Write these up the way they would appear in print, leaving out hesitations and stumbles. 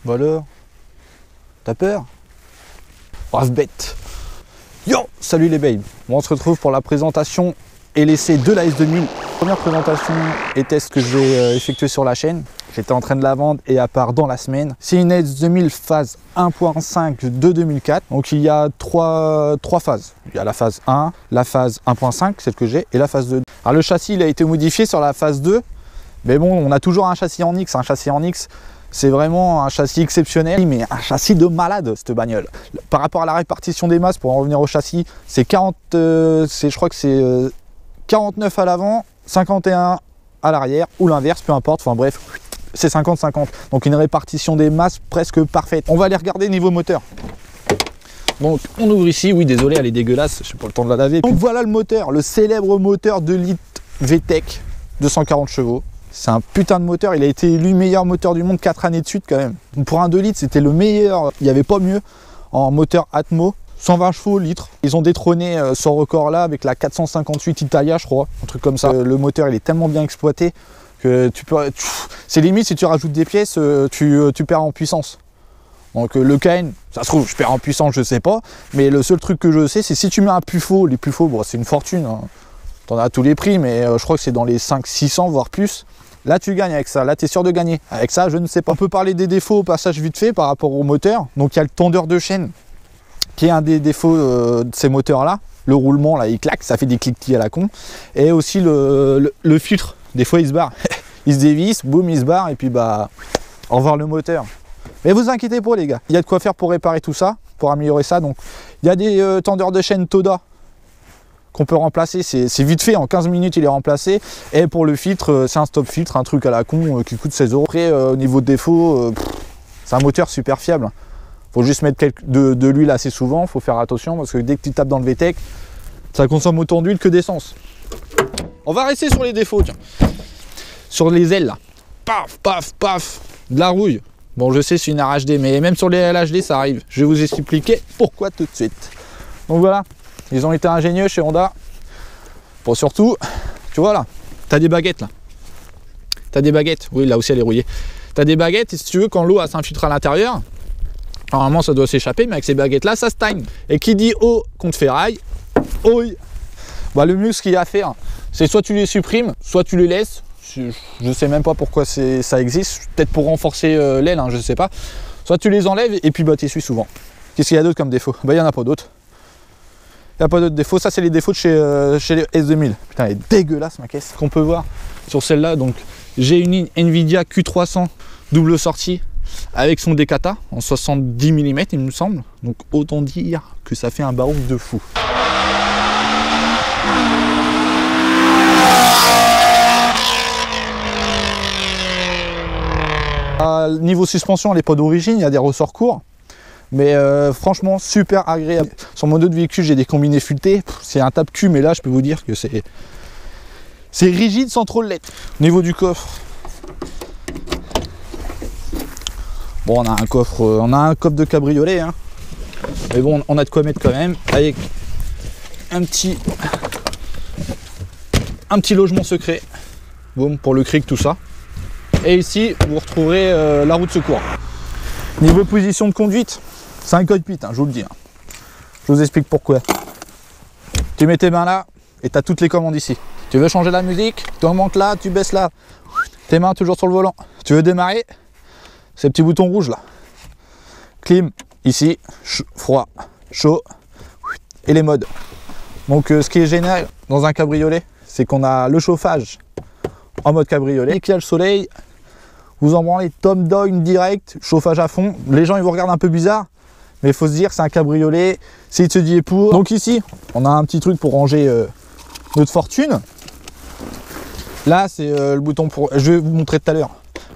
Bah alors, t'as peur? Brave bête. Yo, salut les babes. Bon, on se retrouve pour la présentation et l'essai de la S2000. Première présentation et test que je vais effectuer sur la chaîne. J'étais en train de la vendre et à part dans la semaine. C'est une S2000 phase 1.5 de 2004. Donc il y a trois phases. Il y a la phase 1, la phase 1.5, celle que j'ai, et la phase 2. Alors le châssis il a été modifié sur la phase 2. Mais bon, on a toujours un châssis en X. Un châssis en X, c'est vraiment un châssis exceptionnel, mais un châssis de malade, cette bagnole. Par rapport à la répartition des masses, pour en revenir au châssis, c'est je crois que c'est 49 à l'avant, 51 à l'arrière, ou l'inverse, peu importe, enfin bref, c'est 50-50. Donc une répartition des masses presque parfaite. On va aller regarder niveau moteur. Donc on ouvre ici, oui désolé, elle est dégueulasse, je n'ai pas le temps de la laver. Donc voilà le moteur, le célèbre moteur 2 litres VTEC, 240 chevaux. C'est un putain de moteur, il a été élu meilleur moteur du monde 4 années de suite quand même. Pour un 2 litres, c'était le meilleur, il n'y avait pas mieux en moteur Atmo. 120 chevaux litres. Ils ont détrôné ce record là avec la 458 Italia, je crois, un truc comme ça. Le moteur il est tellement bien exploité que c'est limite si tu rajoutes des pièces, tu perds en puissance. Donc le Cayenne, ça se trouve je perds en puissance, je sais pas, mais le seul truc que je sais, c'est si tu mets un Pufo, les Pufo, bon, c'est une fortune, hein. T'en as à tous les prix, mais je crois que c'est dans les 500-600 voire plus. Là tu gagnes avec ça, là tu es sûr de gagner. Avec ça, je ne sais pas. On peut parler des défauts au passage vite fait par rapport au moteur. Donc il y a le tendeur de chaîne qui est un des défauts de ces moteurs là. Le roulement là il claque, ça fait des cliquetis à la con. Et aussi le filtre, des fois il se barre. Il se dévisse, boum il se barre et puis bah au revoir le moteur. Mais vous inquiétez pas les gars, il y a de quoi faire pour réparer tout ça, pour améliorer ça. Donc il y a des tendeurs de chaîne Toda qu'on peut remplacer, c'est vite fait, en 15 minutes il est remplacé. Et pour le filtre, c'est un stop filtre, un truc à la con qui coûte 16 €. Après au niveau de défaut, c'est un moteur super fiable. Faut juste mettre de l'huile assez souvent, faut faire attention parce que dès que tu tapes dans le VTEC, ça consomme autant d'huile que d'essence. On va rester sur les défauts, tiens. Sur les ailes là, paf, paf, paf, de la rouille. Bon je sais c'est une RHD, mais même sur les LHD ça arrive. Je vais vous expliquer pourquoi tout de suite. Donc voilà. Ils ont été ingénieux chez Honda. Bon, surtout, tu vois là, tu as des baguettes là. Tu as des baguettes. Oui, là aussi elle est rouillée. Tu as des baguettes et si tu veux, quand l'eau s'infiltre à l'intérieur, normalement ça doit s'échapper, mais avec ces baguettes là, ça stagne. Et qui dit eau contre ferraille, oui. Bah, le mieux ce qu'il y a à faire, c'est soit tu les supprimes, soit tu les laisses. Je sais même pas pourquoi ça existe. Peut-être pour renforcer l'aile, hein, je sais pas. Soit tu les enlèves et puis bah, tu essuies souvent. Qu'est-ce qu'il y a d'autre comme défaut? Bah, il n'y en a pas d'autres. Il n'y a pas d'autres défauts, ça c'est les défauts de chez les S2000. Putain, elle est dégueulasse ma caisse. Qu'on peut voir sur celle-là, donc j'ai une Nvidia Q300 double sortie avec son décata en 70 mm il me semble. Donc autant dire que ça fait un barouf de fou. Niveau suspension, elle n'est pas d'origine, il y a des ressorts courts. Mais franchement super agréable. Sur mon autre véhicule j'ai des combinés fuletés, c'est un tape-cul, mais là je peux vous dire que c'est rigide sans trop l'être. Au niveau du coffre, bon on a un coffre de cabriolet, hein. Mais bon on a de quoi mettre quand même, avec un petit logement secret, boum, pour le cric tout ça. Et ici vous retrouverez la roue de secours. Niveau position de conduite, c'est un cockpit, hein, je vous le dis. Hein. Je vous explique pourquoi. Tu mets tes mains là et tu as toutes les commandes ici. Tu veux changer la musique, tu augmentes là, tu baisses là. Tes mains toujours sur le volant. Tu veux démarrer, ces petits boutons rouges là. Clim, ici, froid, chaud et les modes. Donc ce qui est génial dans un cabriolet, c'est qu'on a le chauffage en mode cabriolet. Dès qu'il y a le soleil, vous en branlez top down direct, chauffage à fond. Les gens ils vous regardent un peu bizarre, mais il faut se dire que c'est un cabriolet, c'est se dit pour. Donc ici, on a un petit truc pour ranger notre fortune. Là, c'est le bouton pour. Je vais vous montrer tout à l'heure.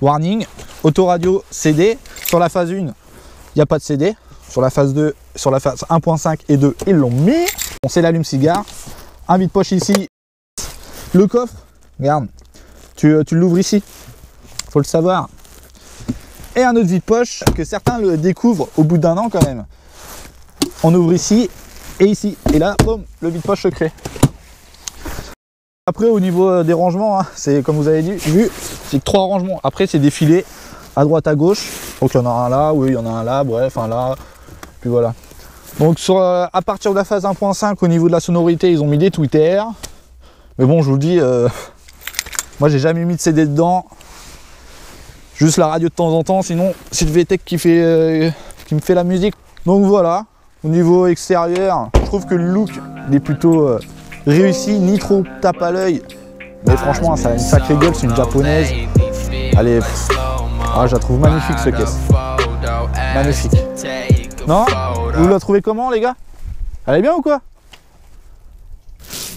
Warning, autoradio CD. Sur la phase 1, il n'y a pas de CD. Sur la phase 2, sur la phase 1.5 et 2, ils l'ont mis. On sait l'allume-cigare. Un vide-poche ici. Le coffre, regarde, tu l'ouvres ici. Faut le savoir. Et un autre vide-poche que certains le découvrent au bout d'un an quand même. On ouvre ici et ici. Et là, boum, le vide-poche se crée. Après, au niveau des rangements, hein, c'est comme vous avez vu, c'est 3 rangements. Après, c'est des filets à droite, à gauche. Donc il y en a un là, oui, il y en a un là, bref, un là, puis voilà. Donc à partir de la phase 1.5, au niveau de la sonorité, ils ont mis des tweeters. Mais bon, je vous le dis, moi j'ai jamais mis de CD dedans. Juste la radio de temps en temps, sinon c'est le VTEC qui me fait la musique. Donc voilà, au niveau extérieur, je trouve que le look il est plutôt réussi, ni trop tape à l'œil. Mais franchement, ça a une sacrée gueule, c'est une japonaise. Allez, je la trouve magnifique ce caisse. Magnifique. Non? Vous la trouvez comment les gars? Elle est bien ou quoi?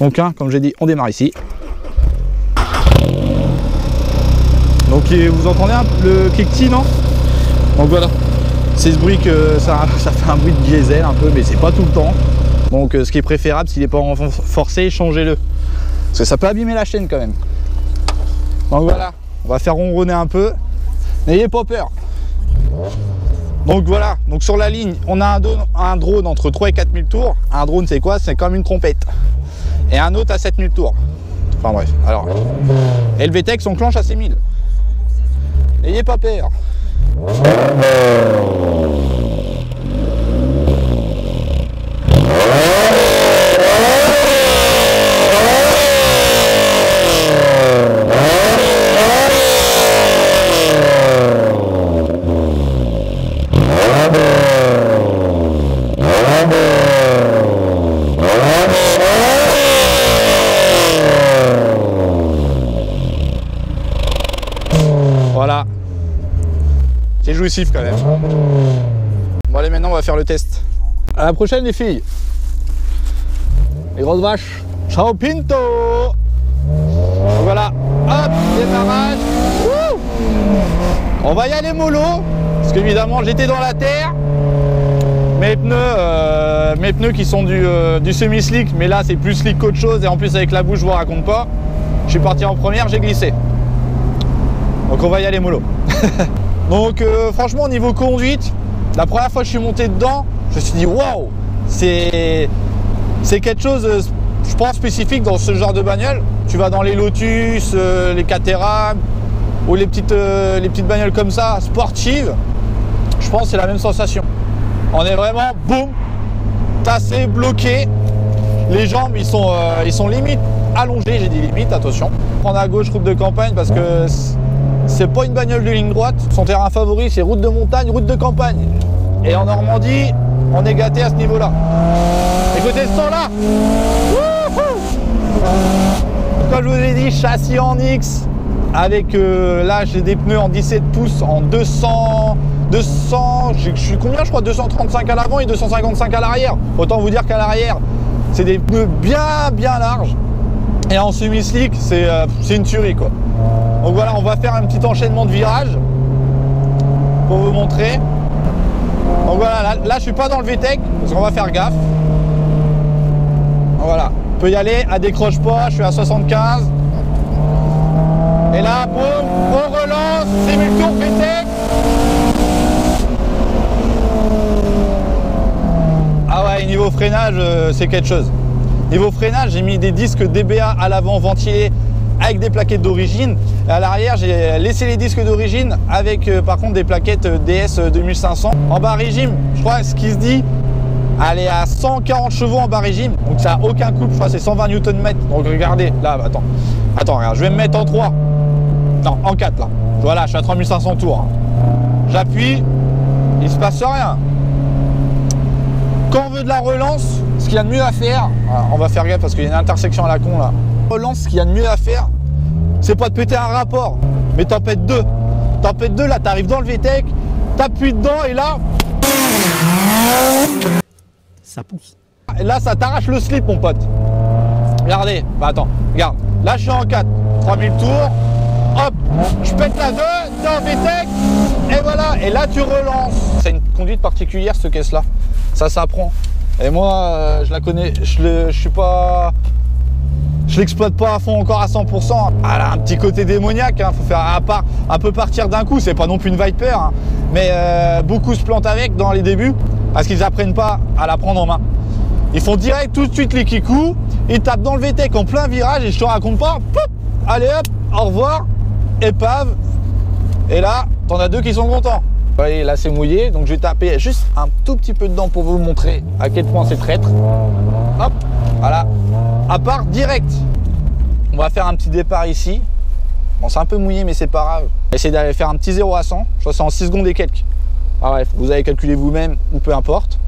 Donc comme j'ai dit, on démarre ici. Donc vous entendez le cliquetis, non? Donc voilà, c'est ce bruit que ça fait un bruit de diesel un peu, mais c'est pas tout le temps. Donc ce qui est préférable, s'il n'est pas forcé, changez-le. Parce que ça peut abîmer la chaîne quand même. Donc voilà, on va faire ronronner un peu. N'ayez pas peur. Donc voilà, donc sur la ligne, on a un drone entre 3 et 4000 tours. Un drone, c'est quoi? C'est comme une trompette. Et un autre à 7000 tours. Enfin bref, alors. Et le VTEC s'enclenche à 6000. N'ayez pas peur. Voilà. C'est jouissif quand même. Bon allez, maintenant on va faire le test. À la prochaine les filles. Les grosses vaches. Ciao Pinto. Voilà. Hop, démarrage. Wouh, on va y aller mollo. Parce qu'évidemment j'étais dans la terre. Mes pneus qui sont du semi-slick. Mais là c'est plus slick qu'autre chose. Et en plus avec la bouche je vous raconte pas. Je suis parti en première, j'ai glissé. Donc on va y aller mollo. Donc franchement au niveau conduite, la première fois que je suis monté dedans, je me suis dit waouh, c'est quelque chose, je pense, spécifique dans ce genre de bagnole. Tu vas dans les Lotus, les Caterham ou les petites bagnoles comme ça, sportives, je pense que c'est la même sensation. On est vraiment boum, tassé, bloqué. Les jambes ils sont limite allongées, j'ai dit limite, attention. Prendre à gauche route de campagne parce que c'est pas une bagnole de ligne droite. Son terrain favori, c'est route de montagne, route de campagne. Et en Normandie, on est gâté à ce niveau-là. Écoutez ce son-là. Comme je vous ai dit, châssis en X. Avec là, j'ai des pneus en 17 pouces, en 200, je suis combien? Je crois 235 à l'avant et 255 à l'arrière. Autant vous dire qu'à l'arrière, c'est des pneus bien larges. Et en semi-slick, c'est une tuerie quoi. Donc voilà, on va faire un petit enchaînement de virages pour vous montrer. Donc voilà, là je suis pas dans le VTEC parce qu'on va faire gaffe. Donc voilà, on peut y aller, elle décroche pas, je suis à 75. Et là, boum, on relance, 6000 tours VTEC. Ah ouais, niveau freinage, c'est quelque chose. Niveau freinage, j'ai mis des disques DBA à l'avant ventilés avec des plaquettes d'origine. À l'arrière, j'ai laissé les disques d'origine avec par contre des plaquettes DS 2500. En bas régime, je crois ce qui se dit, elle est à 140 chevaux en bas régime. Donc ça n'a aucun couple, je crois que c'est 120 Nm. Donc regardez, là, attends, regarde, je vais me mettre en 3. Non, en 4 là. Voilà, je suis à 3500 tours. J'appuie, il se passe rien. Quand on veut de la relance, ce qu'il y a de mieux à faire, on va faire gaffe parce qu'il y a une intersection à la con là. Relance, ce qu'il y a de mieux à faire, c'est pas de péter un rapport, mais t'en pètes deux. T'en pètes deux, là t'arrives dans le VTEC, t'appuies dedans et là, ça pousse. Et là ça t'arrache le slip mon pote. Regardez, bah attends, regarde. Là je suis en 4, 3000 tours, hop, je pète la 2, t'es en VTEC, et voilà, et là tu relances. C'est une conduite particulière ce caisse là, ça s'apprend. Et moi je la connais, je suis pas... Je l'exploite pas à fond encore à 100%. Elle a un petit côté démoniaque, hein. Faut faire un peu partir d'un coup, c'est pas non plus une Viper, hein. Mais beaucoup se plantent avec dans les débuts parce qu'ils apprennent pas à la prendre en main. Ils font direct tout de suite les kikous, ils tapent dans le VTEC en plein virage et je te raconte pas, poup, allez hop, au revoir, épave. Et là, t'en as deux qui sont contents. voyez, là c'est mouillé, donc je vais taper juste un tout petit peu dedans pour vous montrer à quel point c'est traître. Hop, voilà. À part direct. On va faire un petit départ ici. Bon, c'est un peu mouillé, mais c'est pas grave. On va essayer d'aller faire un petit 0 à 100. Je crois que c'est en 6 secondes et quelques. Ah bref, vous avez calculé vous-même ou peu importe.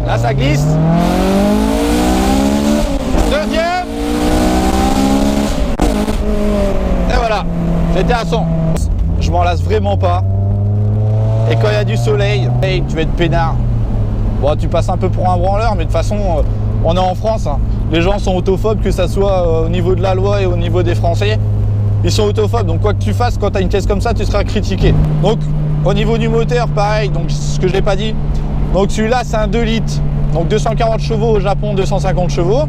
Là, ça glisse. Deuxième. Et voilà, j'étais à 100. Je m'en lasse vraiment pas. Et quand il y a du soleil, hey, tu vas être peinard. Bon, tu passes un peu pour un branleur, mais de toute façon, on est en France. Hein. Les gens sont autophobes, que ça soit au niveau de la loi et au niveau des Français. Ils sont autophobes, donc quoi que tu fasses, quand tu as une caisse comme ça, tu seras critiqué. Donc, au niveau du moteur, pareil, donc ce que je n'ai pas dit. Donc celui-là, c'est un 2 litres. Donc 240 chevaux au Japon, 250 chevaux.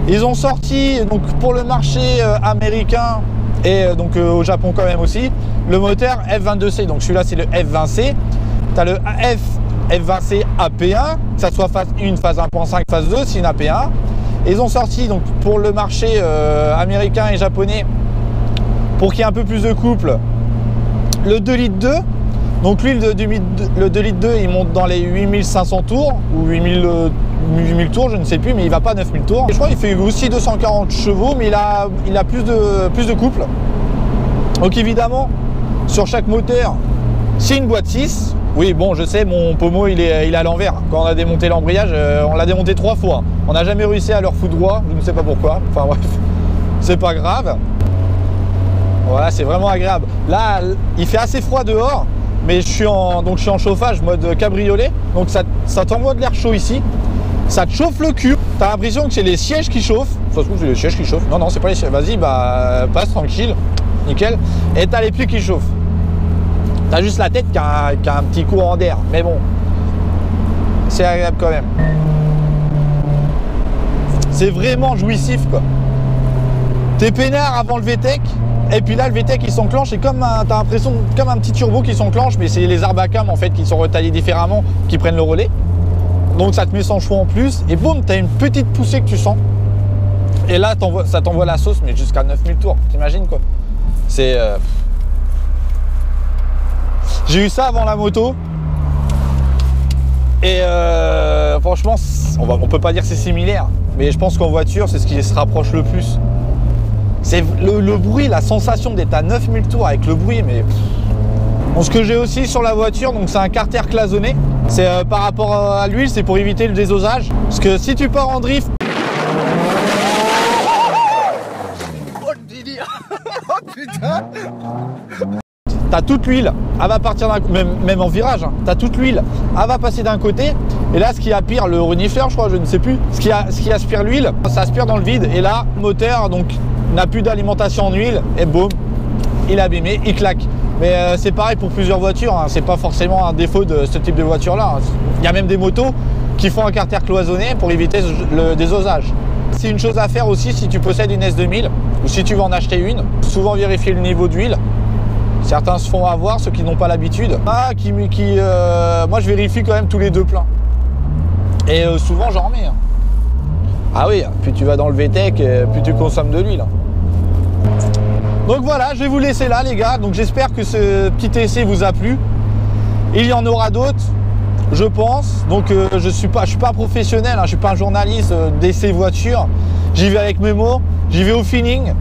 Ils ont sorti, donc pour le marché américain, et donc au Japon quand même aussi, le moteur F22C. Donc celui-là, c'est le F20C. Tu as le F20C AP1, que ça soit phase 1, phase 1.5, phase 2, c'est une AP1. Et ils ont sorti donc pour le marché américain et japonais, pour qu'il y ait un peu plus de couple, le 2 litres 2. Donc lui, le 2 litres 2, il monte dans les 8500 tours, ou 8000 tours, je ne sais plus, mais il va pas à 9000 tours. Et je crois qu'il fait aussi 240 chevaux, mais il a plus de couple. Donc évidemment, sur chaque moteur, c'est une boîte 6. Oui, bon, je sais, mon pommeau, il est à l'envers. Quand on a démonté l'embrayage, on l'a démonté 3 fois. On n'a jamais réussi à le refoutre droit, je ne sais pas pourquoi. Enfin bref, c'est pas grave. Voilà, c'est vraiment agréable. Là, il fait assez froid dehors, mais je suis en chauffage mode cabriolet. Donc ça t'envoie de l'air chaud ici. Ça te chauffe le cul. T'as l'impression que c'est les sièges qui chauffent. Ça se trouve, c'est les sièges qui chauffent. Non, non, c'est pas les sièges. Vas-y, bah, passe tranquille. Nickel. Et t'as les pieds qui chauffent. T'as juste la tête qui a un petit courant d'air. Mais bon, c'est agréable quand même. C'est vraiment jouissif, quoi. T'es peinard avant le VTEC. Et puis là, le VTEC, il s'enclenche. Et comme t'as l'impression, comme un petit turbo qui s'enclenche. Mais c'est les arbacam, en fait, qui sont retaillés différemment, qui prennent le relais. Donc ça te met 100 chevaux en plus. Et boum, t'as une petite poussée que tu sens. Et là, ça t'envoie la sauce, mais jusqu'à 9000 tours. T'imagines, quoi. C'est... J'ai eu ça avant la moto. Et franchement, on peut pas dire que c'est similaire. Mais je pense qu'en voiture, c'est ce qui se rapproche le plus. C'est le bruit, la sensation d'être à 9000 tours avec le bruit. Mais bon, ce que j'ai aussi sur la voiture, donc c'est un carter cloisonné. C'est par rapport à l'huile, c'est pour éviter le désosage. Parce que si tu pars en drift... Oh le délire. Oh putain. T'as toute l'huile, elle va partir d'un côté, même en virage, hein, t'as toute l'huile, elle va passer d'un côté. Et là, ce qui aspire, le renifleur, je crois, je ne sais plus, ce qui aspire l'huile, ça aspire dans le vide. Et là, le moteur donc n'a plus d'alimentation en huile, et boum, il est abîmé, il claque. Mais c'est pareil pour plusieurs voitures, hein, c'est pas forcément un défaut de ce type de voiture-là. Il y a même des motos qui font un carter cloisonné pour éviter le désosage. C'est une chose à faire aussi si tu possèdes une S2000 ou si tu veux en acheter une. Souvent vérifier le niveau d'huile. Certains se font avoir, ceux qui n'ont pas l'habitude. Moi, je vérifie quand même tous les 2 pleins. Et souvent, j'en remets. Hein. Ah oui, plus tu vas dans le VTEC, plus tu consommes de l'huile. Donc voilà, je vais vous laisser là, les gars. Donc j'espère que ce petit essai vous a plu. Il y en aura d'autres, je pense. Donc je suis pas professionnel, hein, je suis pas un journaliste d'essai voiture. J'y vais avec mes mots, j'y vais au feeling.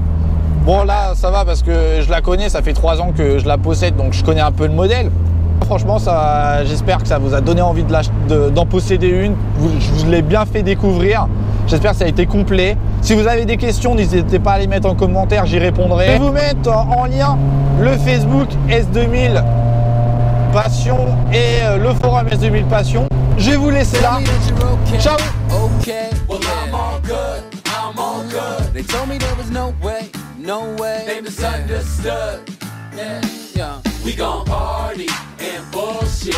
Bon là ça va parce que je la connais, ça fait 3 ans que je la possède, donc je connais un peu le modèle. Franchement, j'espère que ça vous a donné envie d'en posséder une. Je vous l'ai bien fait découvrir. J'espère que ça a été complet. Si vous avez des questions, n'hésitez pas à les mettre en commentaire, j'y répondrai. Je vais vous mettre en lien le Facebook S2000 Passion et le forum S2000 Passion. Je vais vous laisser là. Ciao. They told me there was no way. They misunderstood. Yeah. We gon' party and bullshit.